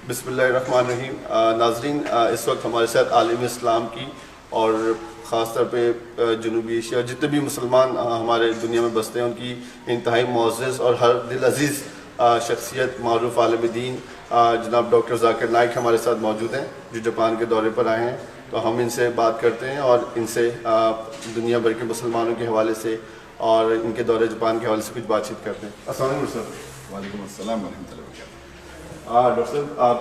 بسم اللہ الرحمن الرحیم۔ ناظرین، اس وقت ہمارے ساتھ عالم اسلام کی اور خاص طور پہ جنوبی ایشیا جتنے بھی مسلمان ہمارے دنیا میں بستے ہیں ان کی انتہائی معزز اور ہر دل عزیز شخصیت معروف عالم دین جناب ڈاکٹر ذاکر نائک ہمارے ساتھ موجود ہیں، جو جاپان کے دورے پر آئے ہیں۔ تو ہم ان سے بات کرتے ہیں اور ان سے دنیا بھر کے مسلمانوں کے حوالے سے اور ان کے دورے جاپان کے حوالے سے کچھ بات چیت کرتے ہیں۔ السلام علیکم سر۔ وعلیکم السلام ورحمۃ اللہ وبرکاتہ۔ ڈاکٹر صاحب، آپ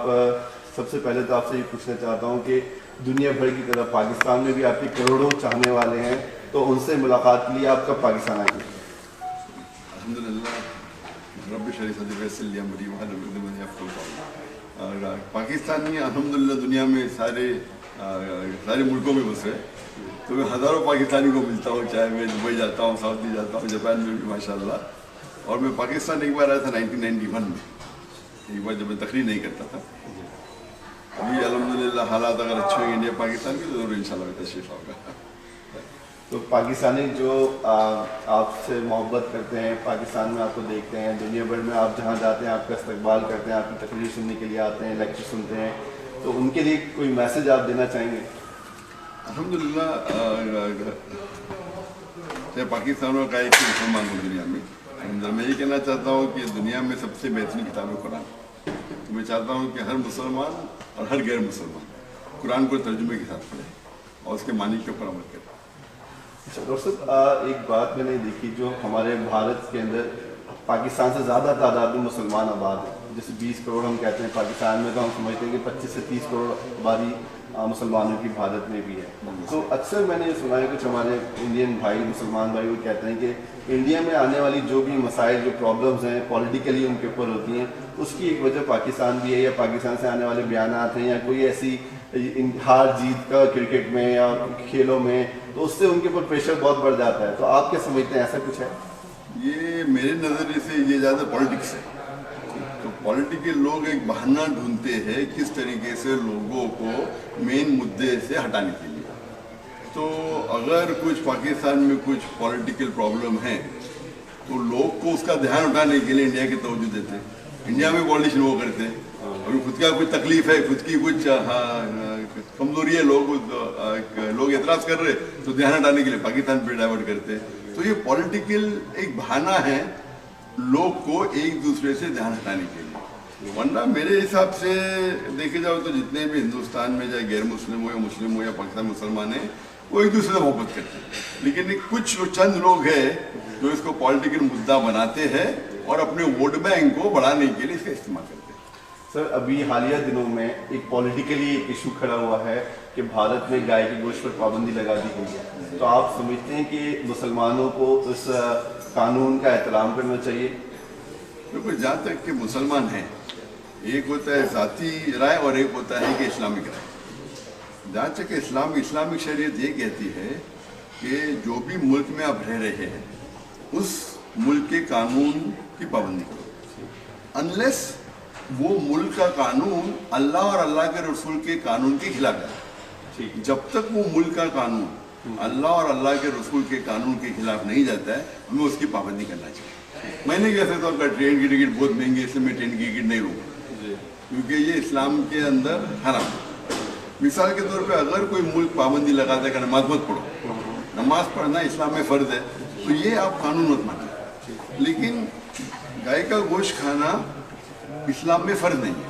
سب سے پہلے تو آپ سے یہ پوچھنا چاہتا ہوں کہ دنیا بھر کی طرح پاکستان میں بھی آپ کے کروڑوں چاہنے والے ہیں، تو ان سے ملاقات کے لیے آپ کب پاکستان آئیں گے؟ الحمدللہ رب اشرح صدری ویسر لی امری واحلل عقدۃ من یفقهوا قولی۔ اور پاکستانی الحمدللہ دنیا میں سارے ملکوں میں بسے، تو میں ہزاروں پاکستانی کو ملتا ہوں، چاہے میں دبئی جاتا ہوں، سعودی جاتا ہوں، جاپان میں بھی ماشاءاللہ۔ اور میں پاکستان ایک بار آیا تھا 1991 میں، ایک بار جب میں تقریر نہیں کرتا تھا۔ ابھی الحمدللہ حالات اگر اچھے ہوئیں انڈیا پاکستان کی تو ضرور انشاءاللہ میں تشریف آؤں گا۔ تو پاکستانی جو آپ سے محبت کرتے ہیں، پاکستان میں آپ کو دیکھتے ہیں، دنیا بھر میں آپ جہاں جاتے ہیں آپ کا استقبال کرتے ہیں، آپ کی تقریر سننے کے لیے آتے ہیں، لیکچر سنتے ہیں، تو ان کے لیے کوئی میسج آپ دینا چاہیں گے؟ الحمدللہ پاکستان کا ایک مسلمان ہوں دنیا میں، میں یہ کہنا چاہتا ہوں کہ دنیا میں سب سے بہترین کتاب ہے قرآن۔ تو میں چاہتا ہوں کہ ہر مسلمان اور ہر غیر مسلمان قرآن کو ترجمے کے ساتھ پڑھے اور اس کے معنی کے اوپر عمل کرے۔ اچھا ڈاکٹر صاحب، ایک بات میں نے دیکھی جو ہمارے بھارت کے اندر پاکستان سے زیادہ تعداد میں مسلمان آباد ہیں، جیسے 20 کروڑ ہم کہتے ہیں، پاکستان میں تو ہم سمجھتے ہیں کہ 25 سے 30 کروڑ آبادی مسلمانوں کی بھارت میں بھی ہے۔ تو اکثر میں نے یہ سنا ہے کچھ ہمارے انڈین بھائی، مسلمان بھائی، وہ کہتے ہیں کہ انڈیا میں آنے والی جو بھی مسائل، جو پرابلمز ہیں پولیٹیکلی ان کے اوپر ہوتی ہیں، اس کی ایک وجہ پاکستان بھی ہے، یا پاکستان سے آنے والے بیانات ہیں، یا کوئی ایسی ہار جیت کا کرکٹ میں یا کھیلوں میں، تو اس سے ان کے اوپر پریشر بہت بڑھ جاتا ہے۔ تو آپ کیا سمجھتے ہیں، ایسا کچھ ہے؟ یہ میرے نظریے سے یہ زیادہ پولیٹکس ہے۔ تو پولیٹیکل لوگ ایک بہانہ ڈھونڈتے ہیں کس طریقے سے لوگوں کو مین مدعے سے ہٹانے کے لیے۔ تو اگر کچھ پاکستان میں کچھ پولیٹیکل پرابلم ہے تو لوگ کو اس کا دھیان اٹھانے کے لیے انڈیا کی توجہ دیتے ہیں، انڈیا میں پالیٹیشن وہ کرتے ہیں، اور خود کا کچھ تکلیف ہے، خود کی کچھ کمزوری ہے، لوگ اعتراض کر رہے تو دھیان ہٹانے کے لیے پاکستان پہ ڈائیورٹ کرتے ہیں۔ تو یہ پولیٹیکل ایک بہانہ ہے لوگ کو ایک دوسرے سے دھیان ہٹانے کے لیے۔ ورنہ میرے حساب سے دیکھے جاؤ تو جتنے بھی ہندوستان میں چاہے غیر مسلم ہو یا مسلم ہو یا پاکستان مسلمان ہیں، وہ ایک دوسرے سے محبت کرتے ہیں، لیکن کچھ چند لوگ ہیں جو اس کو پولیٹیکل مدعا بناتے ہیں اور اپنے ووٹ بینک کو بڑھانے کے لیے اس کا استعمال کرتے ہیں۔ سر، ابھی حالیہ دنوں میں ایک پولیٹیکلی ایک ایشو کھڑا ہوا ہے کہ بھارت میں گائے کے گوشت پر پابندی لگا دی گئی ہے، تو آپ سمجھتے ہیں کہ مسلمانوں کو اس قانون کا احترام کرنا چاہیے؟ بالکل، جہاں تک کہ مسلمان ہیں، ایک ہوتا ہے ذاتی رائے اور ایک ہوتا ہے کہ اسلامک رائے۔ جہاں تک کہ اسلامک شریعت یہ کہتی ہے کہ جو بھی ملک میں آپ رہ رہے ہیں اس ملک کے قانون کی پابندی کرو، انلیس وہ ملک کا قانون اللہ اور اللہ کے رسول کے قانون کے خلاف ہے۔ جب تک وہ ملک کا قانون اللہ اور اللہ کے رسول کے قانون کے خلاف نہیں جاتا ہے، ہمیں اس کی پابندی کرنا چاہیے۔ میں نہیں کہہ سکتا کہ ٹرین کی ٹکٹ بہت مہنگی ہے اس لیے میں ٹرین کی ٹکٹ نہیں لوں گا، کیونکہ یہ اسلام کے اندر حرام ہے۔ مثال کے طور پہ اگر کوئی ملک پابندی لگاتا ہے کہ نماز مت پڑھو، نماز پڑھنا اسلام میں فرض ہے، تو یہ آپ قانون مت مانیں، لیکن گائے کا گوشت کھانا اسلام میں فرض نہیں ہے۔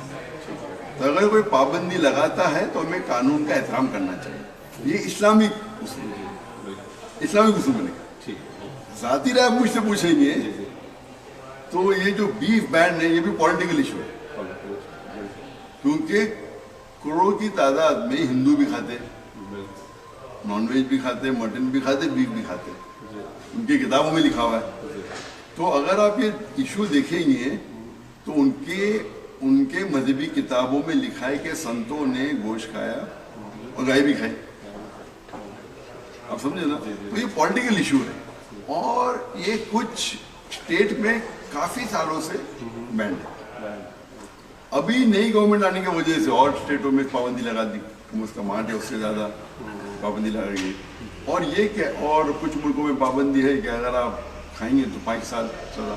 تو اگر کوئی پابندی لگاتا ہے تو ہمیں قانون کا احترام کرنا چاہیے۔ یہ اسلامک اصول میں ذاتی رائے مجھ سے پوچھیں گے تو یہ جو بیف بین ہے یہ بھی پولیٹیکل ایشو ہے، کیونکہ کروڑوں کی تعداد میں ہندو بھی کھاتے، نان ویج بھی کھاتے، مٹن بھی کھاتے، بیف بھی کھاتے، ان کی کتابوں میں لکھا ہوا ہے۔ تو اگر آپ یہ ایشو دیکھیں گے تو ان کے مذہبی کتابوں میں لکھا ہے کہ سنتوں نے گوشت کھایا اور گائے بھی کھائی، آپ سمجھے نا؟ تو یہ پولیٹیکل ایشو ہے اور یہ کچھ اسٹیٹ میں کافی سالوں سے بینڈ ہے۔ ابھی نئی گورنمنٹ آنے کی وجہ سے اور اسٹیٹوں میں پابندی لگا دی، اس کا مانٹ ہے اس سے زیادہ پابندی لگا گئی، اور یہ کہ اور کچھ ملکوں میں پابندی ہے کہ اگر آپ کھائیں گے تو 5 سال سزا۔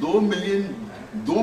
2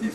30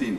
3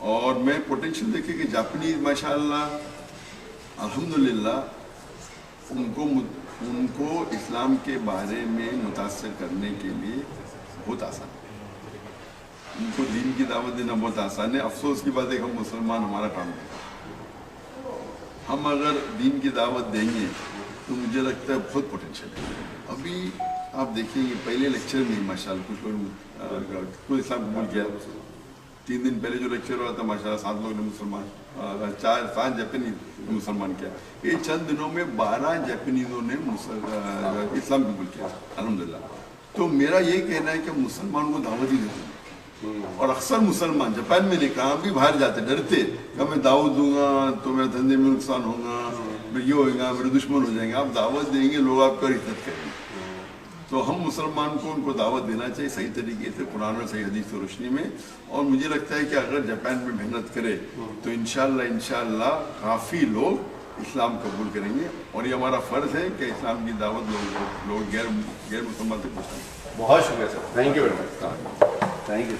اور میں پوٹینشیل دیکھے کہ جاپنیز ماشاءاللہ الحمدللہ ان کو اسلام کے بارے میں متاثر کرنے کے لیے بہت آسان ہے، ان کو دین کی دعوت دینا بہت آسان ہے۔ افسوس کی بات ہے کہ ہم مسلمان ہمارا کام ہے، ہم اگر دین کی دعوت دیں گے تو مجھے لگتا ہے بہت پوٹینشیل ہے۔ ابھی آپ دیکھیں گے پہلے لیکچر میں ماشاءاللہ کچھ لوگ کو اسلام قبول کیا، 3 دن پہلے جو لیکچر ہوا تھا ماشاءاللہ 7 لوگ نے مسلمان 4-5 جاپنیز مسلمان کیا، یہ چند دنوں میں 12 جاپنیزوں نے اسلام قبول کیا الحمدللہ۔ تو میرا یہ کہنا ہے کہ مسلمان کو دعوت ہی دیتے ہیں، اور اکثر مسلمان جاپان میں نہیں کہاں بھی باہر جاتے ڈرتے کہ میں دعوت دوں گا تو میرے دھندے میں نقصان ہوگا، میں یہ ہوگا، میرے دشمن ہو جائیں گے۔ آپ دعوت دیں گے لوگ آپ کی عزت کریں گے۔ تو ہم مسلمان کو ان کو دعوت دینا چاہیے صحیح طریقے سے، قرآن اور صحیح حدیث کی روشنی میں، اور مجھے لگتا ہے کہ اگر جاپان میں محنت کرے تو انشاءاللہ کافی لوگ اسلام قبول کریں گے، اور یہ ہمارا فرض ہے کہ اسلام کی دعوت لوگ غیر مسلمان سے پوچھیں۔ بہت شکریہ sir, thank you very much, thank you.